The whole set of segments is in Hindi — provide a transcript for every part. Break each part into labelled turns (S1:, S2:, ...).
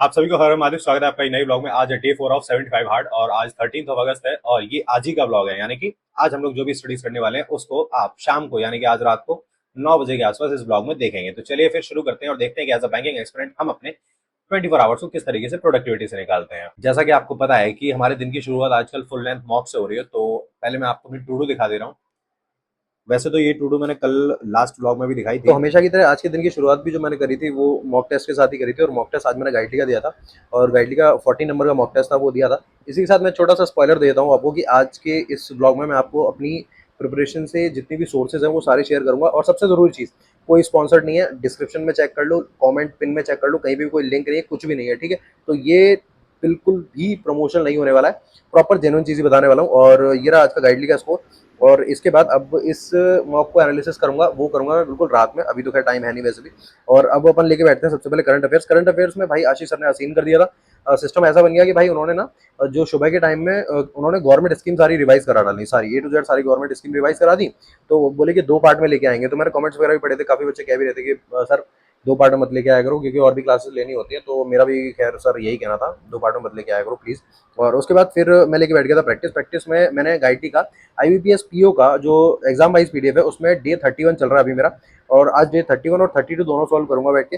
S1: आप सभी को हर महादेव, स्वागत है आपका एक नई ब्लॉग में। आज है डे 4 ऑफ 75 हार्ड और आज 13 अगस्त है और ये आज ही का ब्लॉग है। यानी कि आज हम लोग जो भी स्टडीज करने वाले हैं उसको आप शाम को यानी कि आज रात को 9 बजे के आसपास इस ब्लॉग में देखेंगे। तो चलिए फिर शुरू करते हैं और देखते हैं कि एज अ बैंकिंग एक्सपेरिमेंट हम अपने 24 आवर्स को किस तरीके से प्रोडक्टिविटी से निकालते हैं। जैसा कि आपको पता है कि हमारे दिन की शुरुआत आजकल फुल लेंथ मॉक से हो रही है, तो पहले मैं आपको अपनी टू डू दिखा दे रहा हूँ। वैसे तो ये टू डू मैंने कल लास्ट ब्लॉग में भी दिखाई थी। तो हमेशा की तरह आज के दिन की शुरुआत भी जो मैंने करी थी वो मॉक टेस्ट के साथ ही करी थी और मॉक टेस्ट आज मैंने गाइडली का दिया था और गाइडली का 40 नंबर का मॉक टेस्ट था वो दिया था। इसी के साथ मैं छोटा सा स्पॉइलर देता हूँ आपको कि आज के इस ब्लॉग में मैं आपको अपनी प्रिपरेशन से जितनी भी सोर्सेज हैं वो सारे शेयर करूंगा। और सबसे ज़रूरी चीज़, कोई स्पॉन्सर्ड नहीं है, डिस्क्रिप्शन में चेक कर लो, कमेंट पिन में चेक कर लो, कहीं भी कोई लिंक नहीं है, कुछ भी नहीं है, ठीक है। तो ये बिल्कुल भी प्रमोशन नहीं होने वाला है, प्रॉपर जेन्युइन चीज़ ही बताने वाला हूँ। और ये रहा आज का गाइडली का स्कोर। और इसके बाद अब इस मॉक को एनालिसिस करूंगा, वो करूंगा मैं बिल्कुल रात में, अभी तो खैर टाइम है नहीं वैसे भी। और अब अपन लेके बैठते हैं सबसे पहले करंट अफेयर्स। करंट अफेयर्स में भाई आशीष सर ने असीम कर दिया था। सिस्टम ऐसा बन गया कि भाई उन्होंने ना जो सुबह के टाइम में उन्होंने गवर्नमेंट स्कीम सारी रिवाइज करा डाली, सारी ए टू जेड सारी गवर्नमेंट स्कीम रिवाइज करा दी। तो वो बोले कि 2 पार्ट में लेके आएंगे। तो मैंने कमेंट्स वगैरह भी पढ़े थे, काफी बच्चे कह भी रहे थे कि सर 2 पार्ट में मत लेके आया करो क्योंकि और भी क्लासेस लेनी होती है। तो मेरा भी खैर सर यही कहना था, 2 पार्ट में मत लेके आया करो प्लीज। और उसके बाद फिर मैं लेके बैठ गया था प्रैक्टिस। प्रैक्टिस में मैंने गाइटी का आईबीपीएस पीओ का जो एग्जाम वाइज पीडीएफ है उसमें डे 31 चल रहा है अभी मेरा। और आज डे 31 और 32 दोनों सॉल्व करूंगा बैठ के।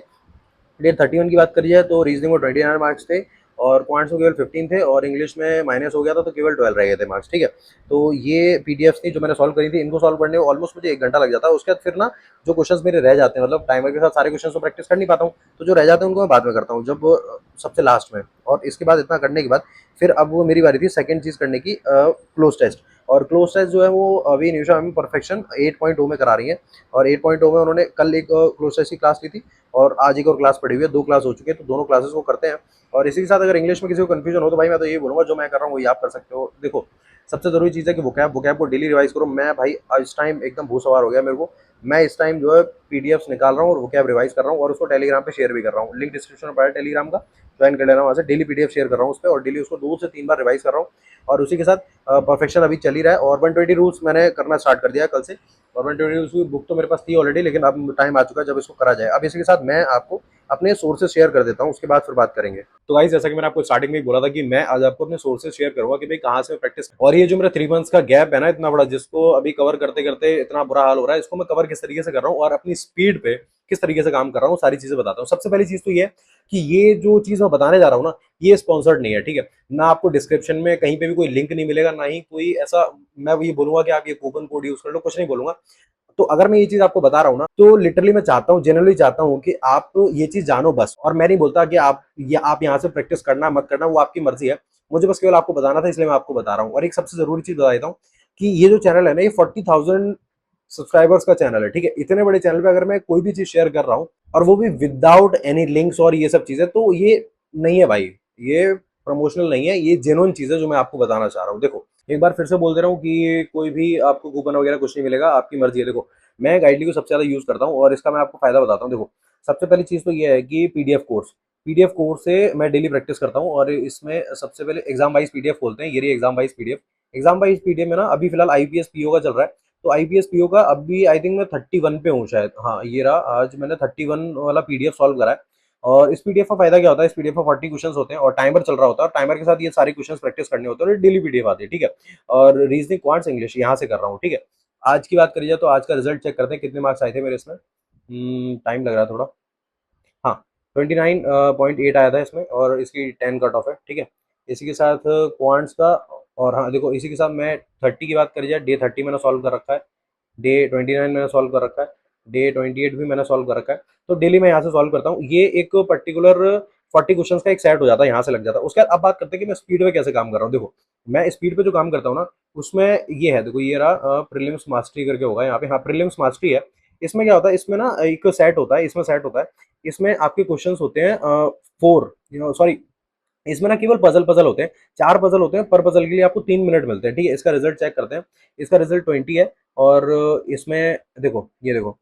S1: डे 31 की बात करी जाए तो रीजनिंग में 29 मार्क्स थे और पॉइंट्स में केवल 15 थे और इंग्लिश में माइनस हो गया था तो केवल 12 रह गए थे मार्क्स, ठीक है। तो ये पीडीएफ थी जो मैंने सॉल्व करी थी, इनको सॉल्व करने में ऑलमोस्ट मुझे 1 घंटा लग जाता है। उसके बाद फिर ना जो क्वेश्चंस मेरे रह जाते हैं, मतलब टाइमर के साथ सारे क्वेश्चन तो प्रैक्टिस कर नहीं पाता हूँ, तो जो रह जाते हैं उनको मैं बाद में करता हूँ जब सबसे लास्ट में। और इसके बाद इतना करने के बाद फिर अब वो मेरी बारी थी सेकंड चीज़ करने की, क्लोज टेस्ट। और क्लोज टेस्ट जो है वो अभी निशा मैम परफेक्शन 8.0 में करा रही है। और 8.0 में उन्होंने कल एक क्लोज टेस्ट की क्लास ली थी और आज एक और क्लास पड़ी हुई है, 2 क्लास हो चुकी है, तो दोनों क्लासेस को करते हैं। और इसी के साथ अगर इंग्लिश में किसी को कंफ्यूजन हो तो भाई मैं तो यही बोलूंगा, जो मैं कर रहा हूँ वही आप कर सकते हो। देखो, सबसे जरूरी चीज़ है कि वोकैब को डेली रिवाइज करो। मैं भाई इस टाइम एकदम भूसवार हो गया मेरे को। मैं इस टाइम जो है पीडीएफ निकाल रहा हूँ और वोकैब रिवाइज कर रहा हूँ और उसको टेलीग्राम पे शेयर भी कर रहा हूँ। लिंक डिस्क्रिप्शन में पड़ा है टेलीग्राम का, ज्वाइन कर लेना वहाँ से। डेली पीडीएफ शेयर कर रहा हूँ उस पर और डेली उसको 2 से 3 बार रिवाइज कर रहा हूँ। और उसी के साथ परफेक्शन अभी चल ही रहा है और 120 रूल्स मैंने करना स्टार्ट कर दिया है कल से। और 120 रूल्स की बुक तो मेरे पास थी ऑलरेडी, लेकिन अब टाइम आ चुका है जब इसको करा जाए। अब इसी के साथ मैं आपको अपने सोर्सेज शेयर कर देता हूँ, उसके बाद फिर बात करेंगे। तो गाइस, जैसा कि मैंने आपको स्टार्टिंग में ही बोला था कि मैं आज आपको अपने सोर्सेज शेयर करूंगा कि भाई कहाँ से मैं प्रैक्टिस। और ये जो मेरा 3 मंथ्स का गैप है ना इतना बड़ा, जिसको अभी कवर करते करते इतना बुरा हाल हो रहा है, इसको मैं कवर किस तरीके से कर रहा हूँ और अपनी स्पीड पे किस तरीके से काम कर रहा हूँ, सारी चीजें बताता हूँ। सबसे पहली चीज तो ये है कि ये जो चीज मैं बताने जा रहा हूँ ना, ये स्पॉन्सर्ड नहीं है, ठीक है ना। आपको डिस्क्रिप्शन में कहीं पे भी कोई लिंक नहीं मिलेगा, ना ही कोई ऐसा मैं ये बोलूंगा कि आप ये कूपन कोड यूज कर लो, कुछ नहीं बोलूंगा। तो अगर मैं ये चीज आपको बता रहा हूँ ना, तो लिटरली मैं चाहता हूँ, जनरली चाहता हूँ कि आप ये चीज जानो बस। और मैं नहीं बोलता कि आप यहाँ से प्रैक्टिस करना मत करना, वो आपकी मर्जी है। मुझे बस केवल आपको बताना था, इसलिए मैं आपको बता रहा हूँ। और एक सबसे जरूरी चीज बता देता हूँ कि ये जो चैनल है ना, ये 40,000 सब्सक्राइबर्स का चैनल है, ठीक है। इतने बड़े चैनल पे अगर मैं कोई भी चीज शेयर कर रहा हूँ और वो भी विदाउट एनी लिंक्स और ये सब चीजें, तो ये नहीं है भाई, ये प्रमोशनल नहीं है, ये जेन्युइन चीज है जो मैं आपको बताना चाह रहा हूँ। देखो, एक बार फिर से बोल दे रहा हूँ कि कोई भी आपको कूपन वगैरह कुछ नहीं मिलेगा, आपकी मर्जी है। देखो, मैं गाइडली को सबसे ज्यादा यूज करता हूँ और इसका मैं आपको फायदा बताता हूँ। देखो, सबसे पहली चीज तो ये है कि पीडीएफ कोर्स से मैं डेली प्रैक्टिस करता हूँ और इसमें सबसे पहले एग्जाम वाइज पीडीएफ खोलते हैं। ये रही exam wise PDF. Exam wise PDF में ना अभी फिलहाल आईपीएस पीओ का चल रहा है, तो आईपीएस पीओ का अभी आई थिंक मैं 31 पे हूँ शायद। हाँ, ये रहा, आज मैंने 31 वाला पीडीएफ सॉल्व करा है। और इस पीडीएफ का फायदा क्या होता है, इस पीडीएफ में 40 क्वेश्चन होते हैं और टाइमर चल रहा होता है, और टाइमर के साथ ये सारे क्वेश्चन प्रैक्टिस करने होते हैं और डेली पीडीएफ आती है, ठीक है। और रीजनिंग, क्वांट्स, इंग्लिश यहाँ से कर रहा हूँ, ठीक है। आज की बात करी जाए तो आज का रिजल्ट चेक करते हैं कितने मार्क्स आए थे मेरे इसमें। टाइम लग रहा है थोड़ा। हाँ, 29.8 आया था इसमें और इसकी 10 कट ऑफ है, ठीक है। इसी के साथ क्वांट्स का, और हाँ देखो, इसी के साथ मैं 30 की बात करी जाए, डे 30 मैंने सॉल्व कर रखा है, डे 29 मैंने सॉल्व कर रखा है, डे 28 भी मैंने सॉल्व कर रखा है। तो डेली मैं यहाँ से सॉल्व करता हूँ। ये एक पर्टिकुलर 40 क्वेश्चन का एक सेट हो जाता है, यहाँ से लग जाता है। उसके बाद अब बात करते हैं कि मैं स्पीड पे कैसे काम कर रहा हूँ। देखो, मैं स्पीड पे जो काम करता हूँ ना, उसमें ये है, देखो ये रहा प्रीलिम्स मास्टरी करके होगा यहाँ पे। हाँ, प्रीलिम्स मास्टरी है। इसमें क्या होता है, इसमें ना एक सेट होता है, इसमें सेट होता है, इसमें आपके क्वेश्चंस होते हैं 4, सॉरी, इसमें ना केवल पजल पजल होते हैं, 4 पजल होते हैं। पर पजल के लिए आपको 3 मिनट मिलते हैं, ठीक है। इसका रिजल्ट चेक करते हैं। इसका रिजल्ट 20 है और इसमें देखो, ये देखो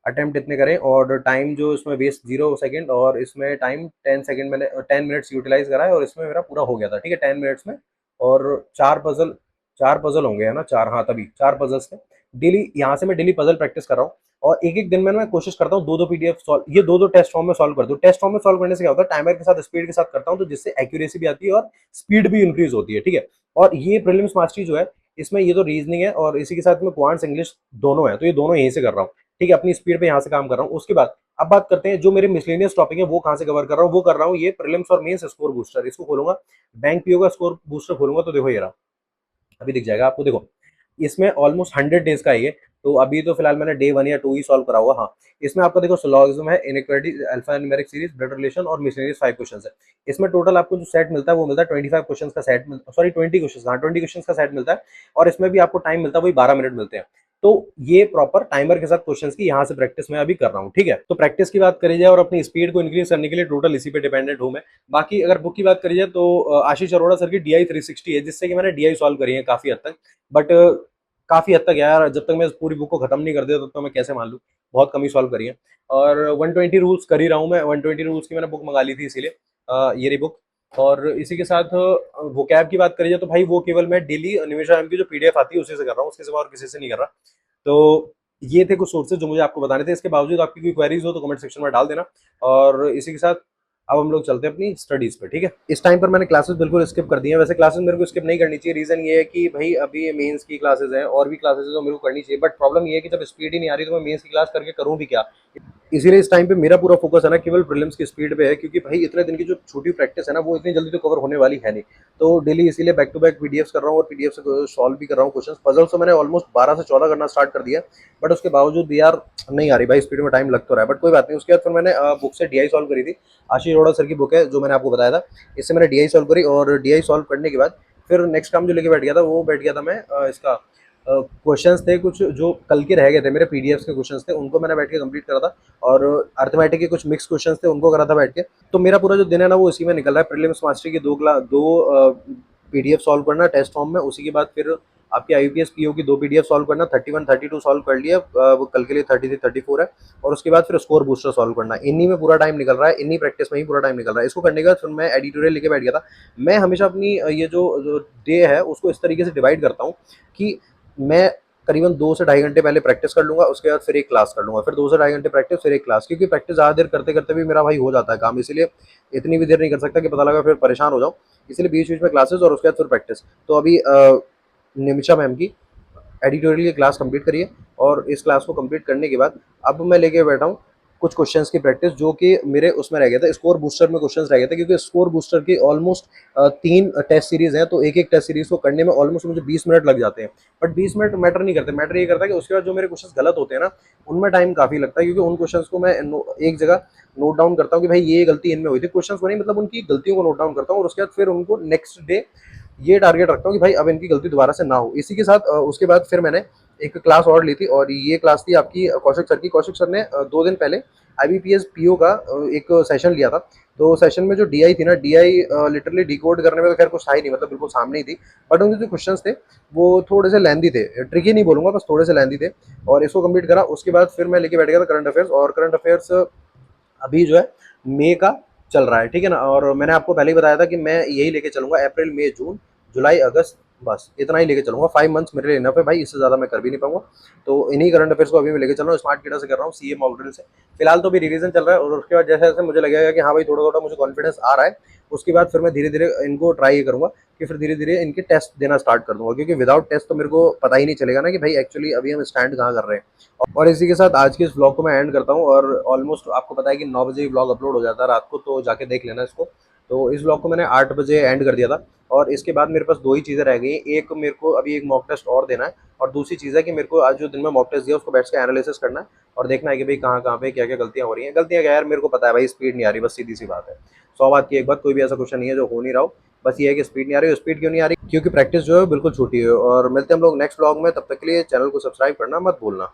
S1: अटेम्प्ट इतने करें और टाइम जो इसमें वेस्ट 0 सेकंड, और इसमें टाइम 10 सेकंड, मैंने 10 मिनट्स यूटिलाइज करा है और इसमें मेरा पूरा हो गया था, ठीक है, 10 मिनट्स में। और 4 पजल होंगे, है ना, 4, हाँ तभी 4 पजल्स थे। डेली यहाँ से मैं डेली पजल प्रैक्टिस कर रहा हूँ। और एक एक दिन में मैं कोशिश करता हूँ दो दो पीडीएफ सॉल्व, ये दो दो टेस्ट फॉर्म में सॉल्व कर दूँ। टेस्ट फॉर्म में सॉल्व करने से क्या होता है, टाइमर के साथ स्पीड के साथ करता हूँ, तो जिससे एक्यूरेसी भी आती है और स्पीड भी इंक्रीज होती है, ठीक है। और ये प्रीलिम्स मास्टरी जो है, इसमें ये तो रीजनिंग है और इसी के साथ में क्वांट्स इंग्लिश दोनों है, तो ये दोनों यहीं से कर रहा हूँ, ठीक है, अपनी स्पीड पे यहाँ से काम कर रहा हूँ। उसके बाद अब बात करते हैं जो मेरे मिसलेनियस टॉपिक है वो कहाँ से कवर कर रहा हूँ। वो कर रहा हूँ ये प्रीलिम्स और मेंस स्कोर बूस्टर, इसको खोलूंगा, बैंक पीओ का स्कोर बूस्टर खोलूंगा, तो देखो ये रहा, अभी दिख जाएगा आपको, देखो इसमें ऑलमोस्ट 100 डेज का है ये। तो अभी तो फिलहाल मैंने डे 1 या 2 ही सॉल्व करा हुआ। हाँ, इसमें आपका देखो सिलोगिज्म है, inequality, alpha numeric series, blood relation और मिसलेनियस 5 क्वेश्चंस है। इसमें टोटल आपको जो सेट मिलता है वो मिलता है 25 क्वेश्चंस का सेट, सॉरी 20 क्वेश्चंस, हाँ 20 क्वेश्चंस का सेट मिलता है। और इसमें भी आपको टाइम मिलता है वही 12 मिनट मिलते हैं। तो ये प्रॉपर टाइमर के साथ क्वेश्चंस की यहाँ से प्रैक्टिस मैं अभी कर रहा हूँ, ठीक है। तो प्रैक्टिस की बात करी जाए और अपनी स्पीड को इंक्रीज करने के लिए टोटल इसी पे डिपेंडेंट हूँ मैं। बाकी अगर बुक की बात करी जाए तो आशीष अरोड़ा सर की DI 360 है, जिससे कि मैंने DI सॉल्व करी है काफी हद तक। बट काफी हद तक यार, जब तक मैं पूरी बुक को खत्म नहीं कर दिया तब तक मैं कैसे मान लूँ, बहुत कम ही सॉल्व करी है। और 120 रूल्स कर ही रहा हूँ मैं, 120 रूल्स की मैंने बुक मंगा ली थी इसीलिए, ये रही बुक। और इसी के साथ वो कैब की बात करी जाए तो भाई वो केवल मैं डेली निमिषा मैम की जो पीडीएफ आती है उसी से कर रहा हूँ, उसके सिवा और किसी से नहीं कर रहा। तो ये थे कुछ सोर्सेज जो मुझे आपको बताने थे। इसके बावजूद आपकी कोई क्वेरीज हो तो कमेंट सेक्शन में डाल देना। और इसी के साथ अब हम लोग चलते हैं अपनी स्टडीज पे, ठीक है। इस टाइम पर मैंने क्लासेस बिल्कुल स्किप कर दी हैं। वैसे क्लासेस मेरे को स्किप नहीं करनी चाहिए, रीजन ये है कि भाई अभी ये मेंस की क्लासेस हैं और भी क्लासेस है जो मेरे को करनी चाहिए, बट प्रॉब्लम ये है कि जब स्पीड ही नहीं आ रही तो मैं मेंस की क्लास करके करूँ भी क्या। इसीलिए इस टाइम पे मेरा पूरा फोकस है ना केवल प्रीलिम्स की स्पीड पे है, क्योंकि भाई इतने दिन की जो छोटी प्रैक्टिस है ना वो इतनी जल्दी तो कवर होने वाली है नहीं। तो डेली इसीलिए बैक टू बैक पीडीएफ कर रहा हूँ और पीडीएफ से सॉल्व भी कर रहा हूँ क्वेश्चन। पजल तो मैंने ऑलमोस्ट 12 से 14 करना स्टार्ट कर दिया, बट उसके बावजूद भी यार नहीं आ रही भाई, स्पीड में टाइम लग तो रहा है, बट कोई बात नहीं। उसके बाद फिर मैंने बुक से डीआई सॉल्व करी थी, आशीष अरोड़ा सर की बुक है जो मैंने आपको बताया था, इससे मैंने डीआई सॉल्व करी। और डीआई सॉल्व करने के बाद फिर नेक्स्ट काम जो लेके बैठ गया था वो बैठ गया था मैं इसका क्वेश्चंस थे कुछ जो कल के रह गए थे मेरे पीडीएफ के क्वेश्चंस थे, उनको मैंने बैठ के कंप्लीट करा था। और अर्थमेटिक के कुछ मिक्स क्वेश्चंस थे उनको करा था बैठ के। तो मेरा पूरा जो दिन है ना वो इसी में निकल रहा है, प्रीलिम्स मास्टरी की दो पीडीएफ सॉल्व करना टेस्ट फॉर्म में, उसी के बाद फिर आपकी आईपीएस पीओ की 2 पीडीएफ सॉल्व करना, 31 32 सॉल्व कर लिया, वो कल के लिए 33 34 है। और उसके बाद फिर स्कोर बूस्टर सॉल्व करना, इन्हीं में पूरा टाइम निकल रहा है, इन्हीं प्रैक्टिस में ही पूरा टाइम निकल रहा है। इसको करने के बाद फिर मैं एडिटोरियल लेके बैठ गया था। मैं हमेशा अपनी ये जो डे है उसको इस तरीके से डिवाइड करता हूँ कि मैं करीबन 2 से ढाई घंटे पहले प्रैक्टिस कर लूंगा, उसके बाद फिर एक क्लास कर लूंगा, फिर 2 से ढाई घंटे प्रैक्टिस, फिर एक क्लास, क्योंकि प्रैक्टिस ज़्यादा देर करते करते भी मेरा भाई हो जाता है काम, इसलिए इतनी भी देर नहीं कर सकता कि पता लगा फिर परेशान हो जाऊँ। इसलिए बीच बीच में क्लासेस और उसके बाद फिर प्रैक्टिस। तो अभी निमिषा मैम की एडिटोरियल की क्लास कंप्लीट करिए और इस क्लास को कंप्लीट करने के बाद अब मैं लेके बैठा हूँ कुछ क्वेश्चंस की प्रैक्टिस, जो कि मेरे उसमें रह गया था, स्कोर बूस्टर में क्वेश्चंस रह गए थे, क्योंकि स्कोर बूस्टर की ऑलमोस्ट 3 टेस्ट सीरीज हैं, तो एक एक टेस्ट सीरीज को करने में ऑलमोस्ट मुझे 20 मिनट लग जाते हैं। बट 20 मिनट मैटर नहीं करते, मैटर ये करता है कि उसके बाद जो मेरे क्वेश्चन गलत होते हैं ना उनमें टाइम काफी लगता है, क्योंकि उन क्वेश्चन को मैं एक जगह नोट डाउन करता हूँ कि भाई ये गलती इनमें हुई थी, क्वेश्चन को नहीं मतलब उनकी गलतियों को नोट डाउन करता हूँ, और उसके बाद फिर उनको नेक्स्ट डे ये टारगेट रखता हूँ कि भाई अब इनकी गलती दोबारा से ना हो। इसी के साथ उसके बाद फिर मैंने एक क्लास और ली थी, और ये क्लास थी आपकी कौशिक सर की। कौशिक सर ने 2 दिन पहले आईबीपीएस पीओ का एक सेशन लिया था। तो सेशन में जो डीआई थी ना, डीआई लिटरली डिकोड करने में तो खैर कुछ था ही नहीं, मतलब बिल्कुल सामने ही थी, बट उनके जो क्वेश्चंस थे वो थोड़े से लेंदी थे, ट्रिकी नहीं बोलूंगा, बस थोड़े से लेंदी थे। और इसको कंप्लीट करा, उसके बाद फिर मैं लेके बैठ गया था करंट अफेयर्स। और करंट अफेयर्स अभी जो है मई का चल रहा है, ठीक है ना। और मैंने आपको पहले ही बताया था कि मैं यही लेके चलूंगा, अप्रैल मई जून जुलाई अगस्त, बस इतना ही लेके चलूंगा। 5 मंथ्स मेरे लिए इनफ है भाई, इससे ज़्यादा मैं कर भी नहीं पाऊंगा। तो इन्हीं करंट अफेयर्स को अभी मैं लेके चल रहा हूँ, स्मार्ट कीड़ा से कर रहा हूँ, सीए मॉक ड्रिल से। फिलहाल तो अभी रिवीजन चल रहा है, और उसके बाद जैसे जैसे मुझे लगेगा कि हाँ भाई थोड़ा थोड़ा मुझे कॉन्फिडेंस आ रहा है, उसके बाद फिर मैं धीरे धीरे इनको ट्राई करूंगा कि फिर धीरे धीरे इनके टेस्ट देना स्टार्ट कर दूंगा, क्योंकि विदाउट टेस्ट तो मेरे को पता ही नहीं चलेगा ना कि भाई एक्चुअली अभी हम स्टैंड कहाँ कर रहे हैं। और इसी के साथ आज के इस व्लॉग को मैं एंड करता हूँ, और ऑलमोस्ट आपको पता है कि 9 बजे व्लॉग अपलोड हो जाता है रात को, तो जाके देख लेना इसको। तो इस व्लॉग को मैंने 8 बजे एंड कर दिया था, और इसके बाद मेरे पास 2 ही चीज़ें रह गई हैं। एक मेरे को अभी एक मॉक टेस्ट और देना है, और दूसरी चीज़ है कि मेरे को आज जो दिन में मॉक टेस्ट दिया उसको बैठ के एनालिसिस करना है, और देखना है कि भाई कहाँ कहाँ पे क्या क्या गलतियाँ हो रही हैं। गलतियाँ क्या यार, मेरे को पता है भाई, स्पीड नहीं आ रही, बस सीधी सी बात है। 100 बात की एक बात, कोई भी ऐसा क्वेश्चन नहीं है जो हो नहीं रहा हो, बस ये है कि स्पीड नहीं आ रही। स्पीड क्यों नहीं आ रही? क्योंकि प्रैक्टिस जो है बिल्कुल छोटी है। और मिलते हैं हम लोग नेक्स्ट व्लॉग में, तब तक के लिए चैनल को सब्सक्राइब करना मत भूलना।